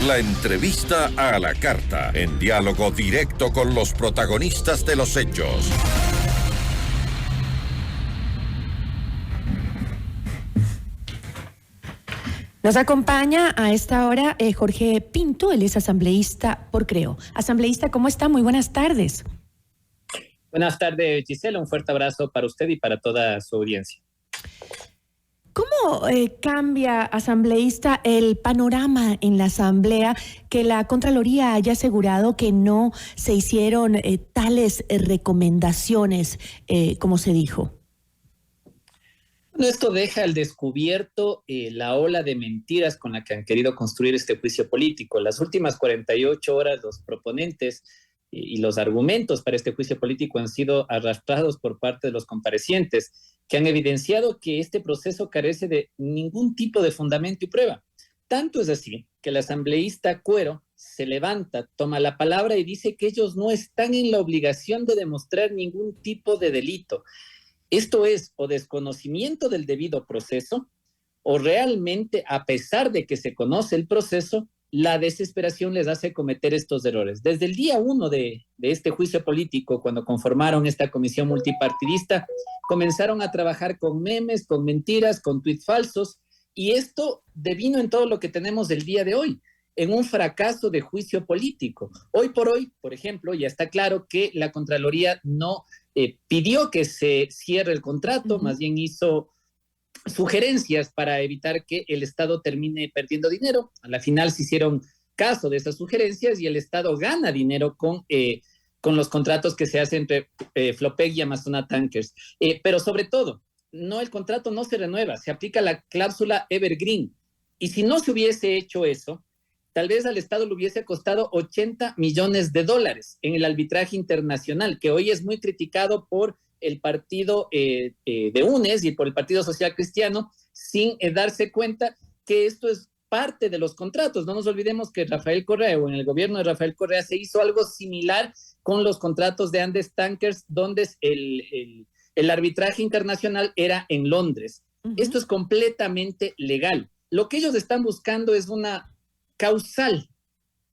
La entrevista a la carta, en diálogo directo con los protagonistas de los hechos. Nos acompaña a esta hora Jorge Pinto, él es asambleísta por Creo. Asambleísta, ¿cómo está? Muy buenas tardes. Buenas tardes, Gisela. Un fuerte abrazo para usted y para toda su audiencia. ¿Cómo cambia, asambleísta, el panorama en la Asamblea que la Contraloría haya asegurado que no se hicieron tales recomendaciones, como se dijo? Bueno, esto deja al descubierto la ola de mentiras con la que han querido construir este juicio político. Las últimas 48 horas, los proponentes y los argumentos para este juicio político han sido arrastrados por parte de los comparecientes, que han evidenciado que este proceso carece de ningún tipo de fundamento y prueba. Tanto es así que el asambleísta Cuero se levanta, toma la palabra y dice que ellos no están en la obligación de demostrar ningún tipo de delito. Esto es o desconocimiento del debido proceso o realmente, a pesar de que se conoce el proceso, la desesperación les hace cometer estos errores. Desde el día 1 de este juicio político, cuando conformaron esta comisión multipartidista, comenzaron a trabajar con memes, con mentiras, con tuits falsos, y esto devino en todo lo que tenemos el día de hoy, en un fracaso de juicio político. Hoy por hoy, por ejemplo, ya está claro que la Contraloría no pidió que se cierre el contrato, más bien hizo sugerencias para evitar que el Estado termine perdiendo dinero. A la final se hicieron caso de esas sugerencias y el Estado gana dinero con los contratos que se hacen entre Flopec y Amazona Tankers. Pero sobre todo, el contrato no se renueva, se aplica la cláusula Evergreen. Y si no se hubiese hecho eso, tal vez al Estado le hubiese costado $80 millones en el arbitraje internacional, que hoy es muy criticado por el partido de UNES y por el Partido Social Cristiano, sin darse cuenta que esto es parte de los contratos. No nos olvidemos que Rafael Correa, o en el gobierno de Rafael Correa, se hizo algo similar con los contratos de Andes Tankers, donde el arbitraje internacional era en Londres. Esto es completamente legal. Lo que ellos están buscando es una causal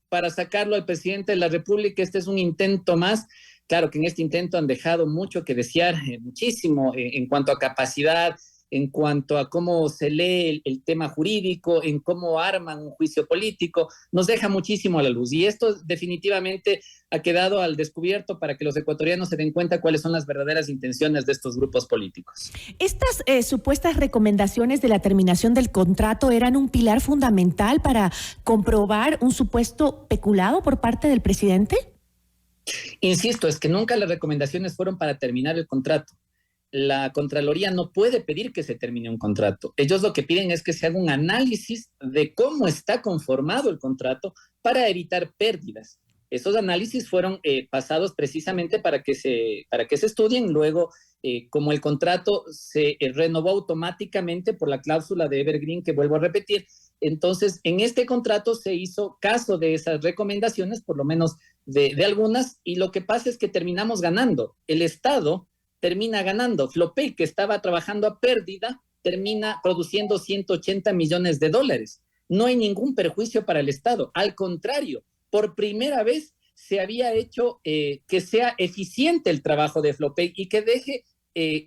para sacarlo al presidente de la República. Este es un intento más. Claro que en este intento han dejado mucho que desear, muchísimo en cuanto a capacidad, en cuanto a cómo se lee el tema jurídico, en cómo arman un juicio político, nos deja muchísimo a la luz. Y esto definitivamente ha quedado al descubierto para que los ecuatorianos se den cuenta cuáles son las verdaderas intenciones de estos grupos políticos. ¿Estas supuestas recomendaciones de la terminación del contrato eran un pilar fundamental para comprobar un supuesto peculado por parte del presidente? Insisto, es que nunca las recomendaciones fueron para terminar el contrato. La Contraloría no puede pedir que se termine un contrato. Ellos lo que piden es que se haga un análisis de cómo está conformado el contrato para evitar pérdidas. Esos análisis fueron pasados precisamente para que se estudien. Luego, como el contrato se renovó automáticamente por la cláusula de Evergreen, que vuelvo a repetir, entonces en este contrato se hizo caso de esas recomendaciones, por lo menos de algunas, y lo que pasa es que terminamos ganando. El Estado termina ganando. Flopec, que estaba trabajando a pérdida, termina produciendo $180 millones. No hay ningún perjuicio para el Estado. Al contrario, por primera vez se había hecho que sea eficiente el trabajo de Flopec y que deje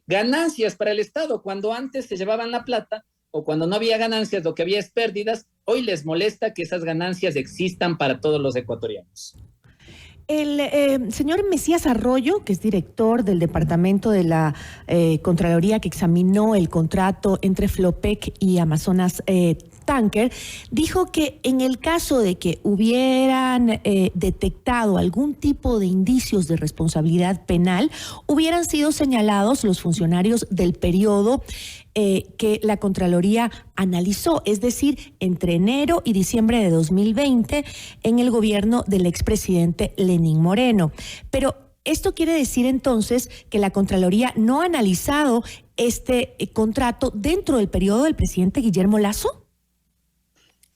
ganancias para el Estado. Cuando antes se llevaban la plata o cuando no había ganancias, lo que había es pérdidas, hoy les molesta que esas ganancias existan para todos los ecuatorianos. El señor Mesías Arroyo, que es director del departamento de la Contraloría que examinó el contrato entre Flopec y Amazonas Tanker, dijo que en el caso de que hubieran detectado algún tipo de indicios de responsabilidad penal, hubieran sido señalados los funcionarios del periodo que la Contraloría analizó, es decir, entre enero y diciembre de 2020 en el gobierno del expresidente Lenín Moreno. Pero esto quiere decir entonces que la Contraloría no ha analizado este contrato dentro del periodo del presidente Guillermo Lasso.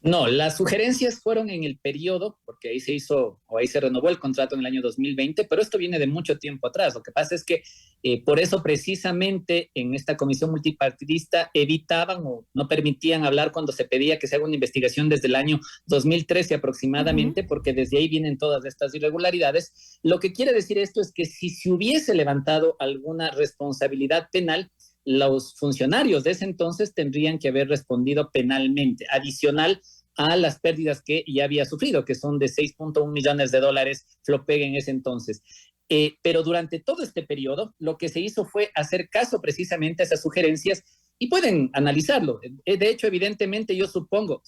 No, las sugerencias fueron en el periodo, porque ahí se hizo o ahí se renovó el contrato en el año 2020, pero esto viene de mucho tiempo atrás. Lo que pasa es que por eso precisamente en esta comisión multipartidista evitaban o no permitían hablar cuando se pedía que se haga una investigación desde el año 2013 aproximadamente, porque desde ahí vienen todas estas irregularidades. Lo que quiere decir esto es que si se hubiese levantado alguna responsabilidad penal, los funcionarios de ese entonces tendrían que haber respondido penalmente, adicional a las pérdidas que ya había sufrido, que son de 6.1 millones de dólares Flopeg en ese entonces. Pero durante todo este periodo, lo que se hizo fue hacer caso precisamente a esas sugerencias y pueden analizarlo. De hecho, evidentemente yo supongo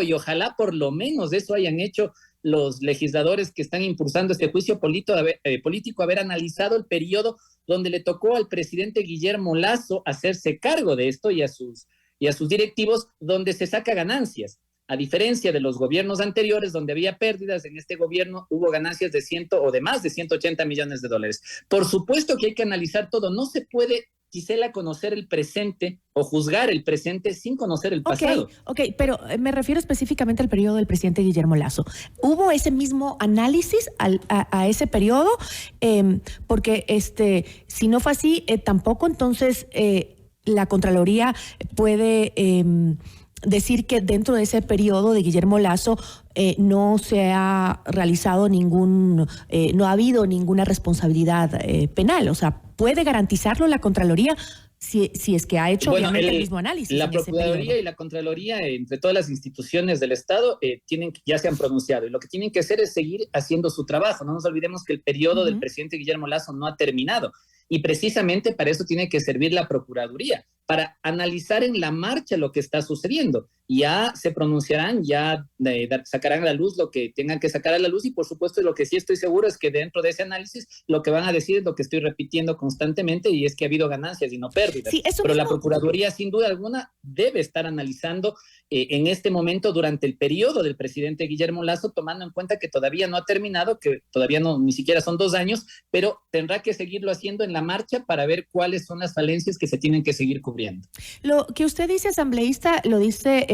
y ojalá por lo menos eso hayan hecho los legisladores que están impulsando este juicio político, haber analizado el periodo donde le tocó al presidente Guillermo Lasso hacerse cargo de esto y a sus directivos, donde se saca ganancias. A diferencia de los gobiernos anteriores, donde había pérdidas, en este gobierno hubo ganancias de más de 180 millones de dólares. Por supuesto que hay que analizar todo. No se puede, Gisela, conocer el presente o juzgar el presente sin conocer el pasado. Ok, pero me refiero específicamente al periodo del presidente Guillermo Lasso. ¿Hubo ese mismo análisis a ese periodo? Porque si no fue así, tampoco entonces la Contraloría puede decir que dentro de ese periodo de Guillermo Lasso no se ha realizado no ha habido ninguna responsabilidad penal. O sea, ¿puede garantizarlo la Contraloría si es que ha hecho obviamente el mismo análisis? La Procuraduría y la Contraloría, entre todas las instituciones del Estado, ya se han pronunciado, y lo que tienen que hacer es seguir haciendo su trabajo. No nos olvidemos que el periodo del presidente Guillermo Lasso no ha terminado, y precisamente para eso tiene que servir la Procuraduría, para analizar en la marcha lo que está sucediendo. Ya se pronunciarán, ya sacarán a la luz lo que tengan que sacar a la luz, y por supuesto lo que sí estoy seguro es que dentro de ese análisis lo que van a decir es lo que estoy repitiendo constantemente, y es que ha habido ganancias y no pérdidas. Sí, pero la Procuraduría sin duda alguna debe estar analizando en este momento durante el periodo del presidente Guillermo Lasso, tomando en cuenta que todavía no ha terminado, que todavía ni siquiera son 2 años, pero tendrá que seguirlo haciendo en la marcha para ver cuáles son las falencias que se tienen que seguir cubriendo. Lo que usted dice, asambleísta, lo dice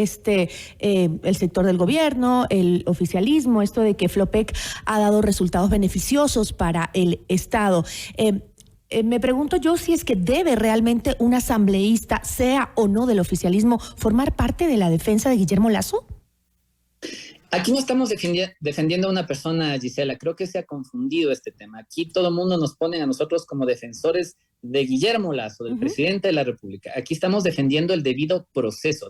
el sector del gobierno, el oficialismo, esto de que Flopec ha dado resultados beneficiosos para el Estado. Me pregunto yo si es que debe realmente un asambleísta, sea o no del oficialismo, formar parte de la defensa de Guillermo Lasso. Aquí no estamos defendiendo a una persona, Gisela. Creo que se ha confundido este tema. Aquí todo el mundo nos pone a nosotros como defensores de Guillermo Lasso, del presidente de la República. Aquí estamos defendiendo el debido proceso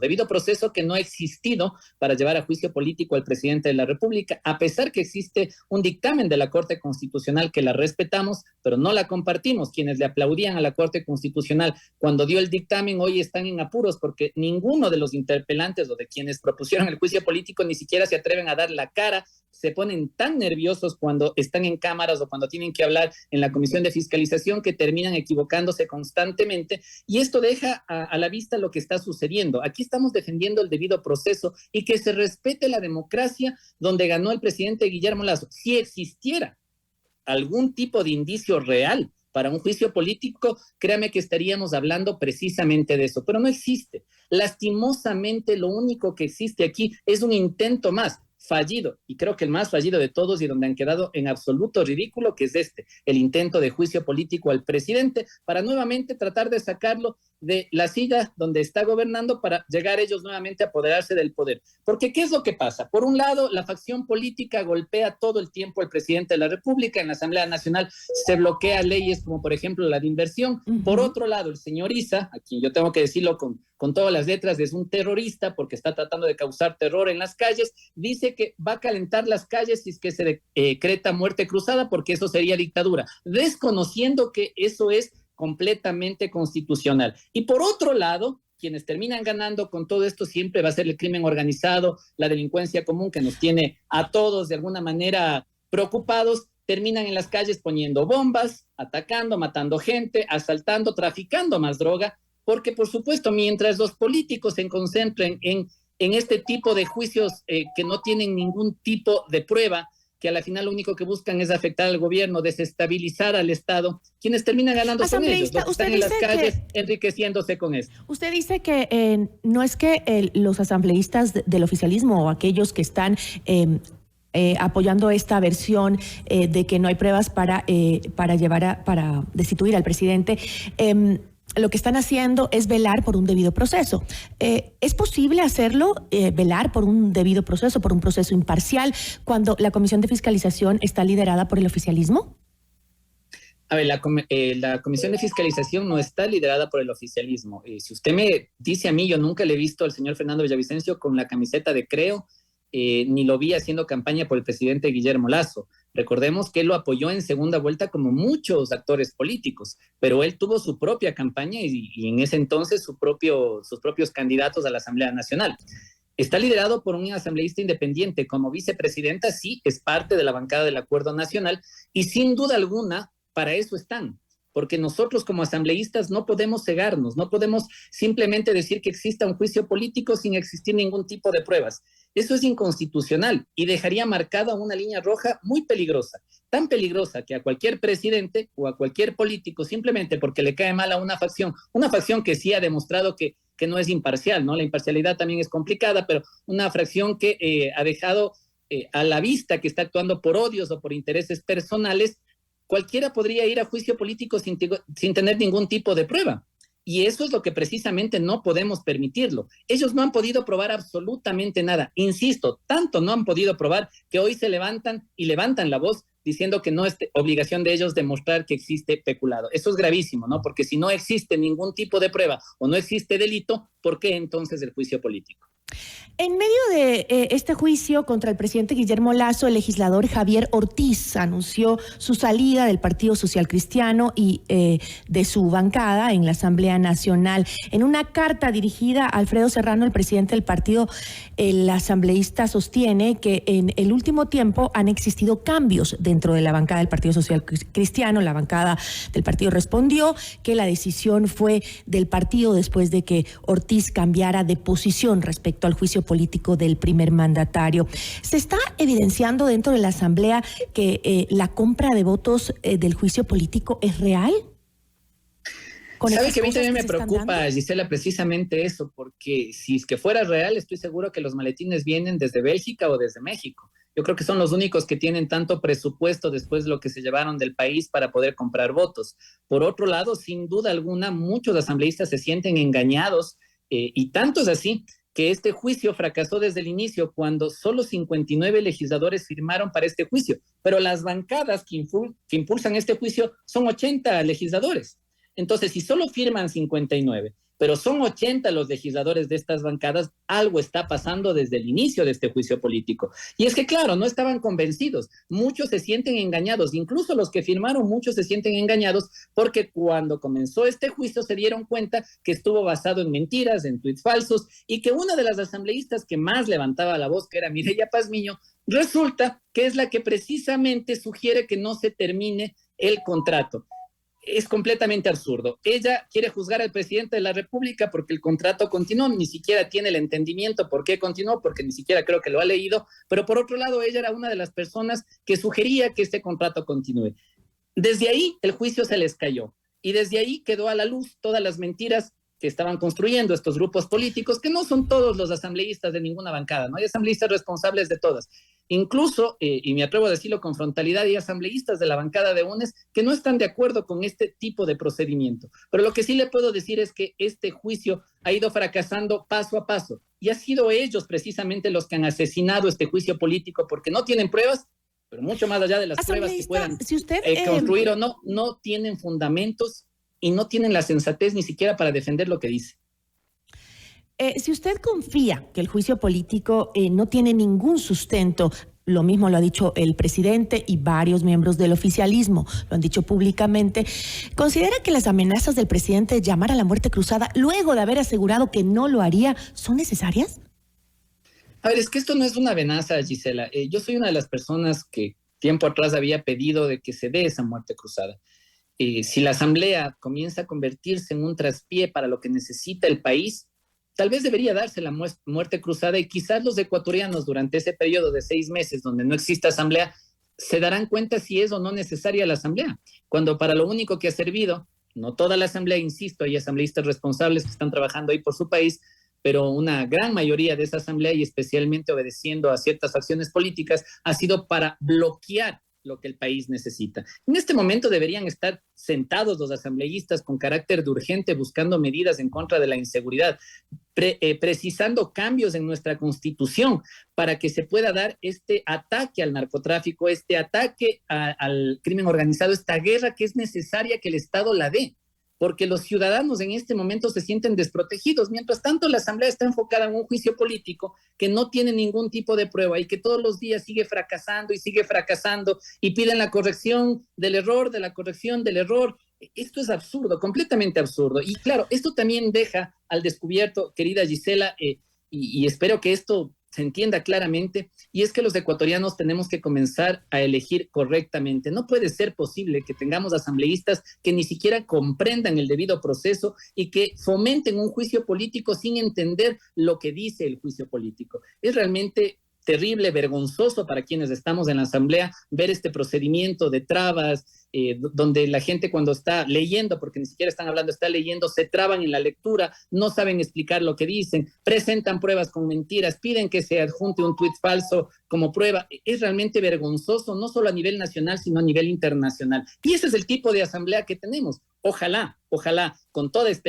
que no ha existido para llevar a juicio político al presidente de la República, a pesar que existe un dictamen de la Corte Constitucional que la respetamos, pero no la compartimos. Quienes le aplaudían a la Corte Constitucional cuando dio el dictamen hoy están en apuros, porque ninguno de los interpelantes o de quienes propusieron el juicio político ni siquiera se atreven a dar la cara. Se ponen tan nerviosos cuando están en cámaras o cuando tienen que hablar en la Comisión de Fiscalización que terminan equivocándose constantemente, y esto deja a la vista lo que está sucediendo. Aquí estamos defendiendo el debido proceso y que se respete la democracia donde ganó el presidente Guillermo Lasso. Si existiera algún tipo de indicio real para un juicio político, créame que estaríamos hablando precisamente de eso, pero no existe. Lastimosamente, lo único que existe aquí es un intento más fallido, y creo que el más fallido de todos y donde han quedado en absoluto ridículo, que es el intento de juicio político al presidente para nuevamente tratar de sacarlo de la silla donde está gobernando para llegar ellos nuevamente a apoderarse del poder. Porque ¿qué es lo que pasa? Por un lado, la facción política golpea todo el tiempo al presidente de la República. En la Asamblea Nacional se bloquea leyes como por ejemplo la de inversión. Por otro lado, el señor Issa, a quien yo tengo que decirlo con todas las letras, es un terrorista porque está tratando de causar terror en las calles. Dice que va a calentar las calles si es que se decreta muerte cruzada, porque eso sería dictadura, desconociendo que eso es completamente constitucional. Y por otro lado, quienes terminan ganando con todo esto siempre va a ser el crimen organizado, la delincuencia común, que nos tiene a todos de alguna manera preocupados. Terminan en las calles poniendo bombas, atacando, matando gente, asaltando, traficando más droga, porque por supuesto mientras los políticos se concentren en este tipo de juicios que no tienen ningún tipo de prueba, que a la final lo único que buscan es afectar al gobierno, desestabilizar al Estado, quienes terminan ganando son ellos, los que están en las calles enriqueciéndose con esto. Usted dice que no es que los asambleístas del oficialismo o aquellos que están apoyando esta versión de que no hay pruebas para destituir al presidente, lo que están haciendo es velar por un debido proceso. ¿Es posible hacerlo, velar por un debido proceso, por un proceso imparcial, cuando la Comisión de Fiscalización está liderada por el oficialismo? A ver, la Comisión de Fiscalización no está liderada por el oficialismo. Si usted me dice a mí, yo nunca le he visto al señor Fernando Villavicencio con la camiseta de Creo, ni lo vi haciendo campaña por el presidente Guillermo Lasso. Recordemos que él lo apoyó en segunda vuelta como muchos actores políticos, pero él tuvo su propia campaña y en ese entonces sus propios candidatos a la Asamblea Nacional. Está liderado por un asambleísta independiente. Como vicepresidenta, sí, es parte de la bancada del Acuerdo Nacional y sin duda alguna para eso están. Porque nosotros como asambleístas no podemos cegarnos, no podemos simplemente decir que exista un juicio político sin existir ningún tipo de pruebas. Eso es inconstitucional y dejaría marcada una línea roja muy peligrosa, tan peligrosa que a cualquier presidente o a cualquier político, simplemente porque le cae mal a una facción que sí ha demostrado que no es imparcial, ¿no? La imparcialidad también es complicada, pero una fracción que ha dejado a la vista que está actuando por odios o por intereses personales, cualquiera podría ir a juicio político sin tener ningún tipo de prueba. Y eso es lo que precisamente no podemos permitirlo. Ellos no han podido probar absolutamente nada. Insisto, tanto no han podido probar que hoy se levantan la voz diciendo que no es obligación de ellos demostrar que existe peculado. Eso es gravísimo, ¿no? Porque si no existe ningún tipo de prueba o no existe delito, ¿por qué entonces el juicio político? En medio de este juicio contra el presidente Guillermo Lasso, el legislador Javier Ortiz anunció su salida del Partido Social Cristiano y de su bancada en la Asamblea Nacional. En una carta dirigida a Alfredo Serrano, el presidente del partido, el asambleísta sostiene que en el último tiempo han existido cambios dentro de la bancada del Partido Social Cristiano. La bancada del partido respondió que la decisión fue del partido después de que Ortiz cambiara de posición respecto al juicio político del primer mandatario. ¿Se está evidenciando dentro de la Asamblea que la compra de votos del juicio político es real? ¿Sabe que a mí también me preocupa, Gisela, precisamente eso? Porque si es que fuera real, estoy seguro que los maletines vienen desde Bélgica o desde México. Yo creo que son los únicos que tienen tanto presupuesto después de lo que se llevaron del país para poder comprar votos. Por otro lado, sin duda alguna, muchos asambleístas se sienten engañados y tanto es así que este juicio fracasó desde el inicio cuando solo 59 legisladores firmaron para este juicio, pero las bancadas que impulsan este juicio son 80 legisladores. Entonces, si solo firman 59, pero son 80 los legisladores de estas bancadas, algo está pasando desde el inicio de este juicio político. Y es que, claro, no estaban convencidos. Muchos se sienten engañados, incluso los que firmaron, muchos se sienten engañados porque cuando comenzó este juicio se dieron cuenta que estuvo basado en mentiras, en tuits falsos, y que una de las asambleístas que más levantaba la voz, que era Mireya Pazmiño, resulta que es la que precisamente sugiere que no se termine el contrato. Es completamente absurdo. Ella quiere juzgar al presidente de la República porque el contrato continuó, ni siquiera tiene el entendimiento por qué continuó, porque ni siquiera creo que lo ha leído, pero por otro lado, ella era una de las personas que sugería que este contrato continúe. Desde ahí, el juicio se les cayó y desde ahí quedó a la luz todas las mentiras que estaban construyendo estos grupos políticos, que no son todos los asambleístas de ninguna bancada, no hay asambleístas responsables de todas. Incluso, y me atrevo a decirlo con frontalidad, hay asambleístas de la bancada de UNES que no están de acuerdo con este tipo de procedimiento. Pero lo que sí le puedo decir es que este juicio ha ido fracasando paso a paso y ha sido ellos precisamente los que han asesinado este juicio político porque no tienen pruebas, pero mucho más allá de las pruebas que puedan construir o no, no tienen fundamentos y no tienen la sensatez ni siquiera para defender lo que dice. Si usted confía que el juicio político no tiene ningún sustento, lo mismo lo ha dicho el presidente y varios miembros del oficialismo, lo han dicho públicamente, ¿considera que las amenazas del presidente de llamar a la muerte cruzada, luego de haber asegurado que no lo haría, son necesarias? A ver, es que esto no es una amenaza, Gisela. Yo soy una de las personas que tiempo atrás había pedido de que se dé esa muerte cruzada. Si la Asamblea comienza a convertirse en un traspié para lo que necesita el país, tal vez debería darse la muerte cruzada y quizás los ecuatorianos durante ese periodo de 6 meses donde no existe Asamblea se darán cuenta si es o no necesaria la asamblea, cuando para lo único que ha servido, no toda la asamblea, insisto, hay asambleístas responsables que están trabajando ahí por su país, pero una gran mayoría de esa asamblea, y especialmente obedeciendo a ciertas facciones políticas, ha sido para bloquear lo que el país necesita. En este momento deberían estar sentados los asambleístas con carácter de urgente buscando medidas en contra de la inseguridad, precisando cambios en nuestra Constitución para que se pueda dar este ataque al narcotráfico, este ataque al crimen organizado, esta guerra que es necesaria que el Estado la dé, porque los ciudadanos en este momento se sienten desprotegidos. Mientras tanto, la Asamblea está enfocada en un juicio político que no tiene ningún tipo de prueba y que todos los días sigue fracasando y piden la corrección del error, de la corrección del error. Esto es absurdo, completamente absurdo. Y claro, esto también deja al descubierto, querida Gisela, y espero que esto se entienda claramente, y es que los ecuatorianos tenemos que comenzar a elegir correctamente. No puede ser posible que tengamos asambleístas que ni siquiera comprendan el debido proceso y que fomenten un juicio político sin entender lo que dice el juicio político. Es realmente terrible, vergonzoso para quienes estamos en la asamblea ver este procedimiento de trabas, donde la gente cuando está leyendo, porque ni siquiera están hablando, está leyendo, se traban en la lectura, no saben explicar lo que dicen, presentan pruebas con mentiras, piden que se adjunte un tuit falso como prueba. Es realmente vergonzoso, no solo a nivel nacional, sino a nivel internacional. Y ese es el tipo de asamblea que tenemos. Ojalá, con toda esta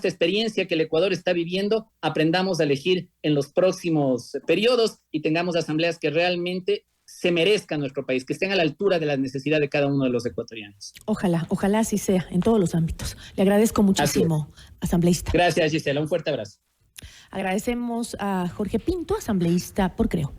experiencia que el Ecuador está viviendo, aprendamos a elegir en los próximos periodos y tengamos asambleas que realmente se merezcan nuestro país, que estén a la altura de la necesidad de cada uno de los ecuatorianos. Ojalá así sea en todos los ámbitos. Le agradezco muchísimo, asambleísta. Gracias, Gisela. Un fuerte abrazo. Agradecemos a Jorge Pinto, asambleísta por Creo.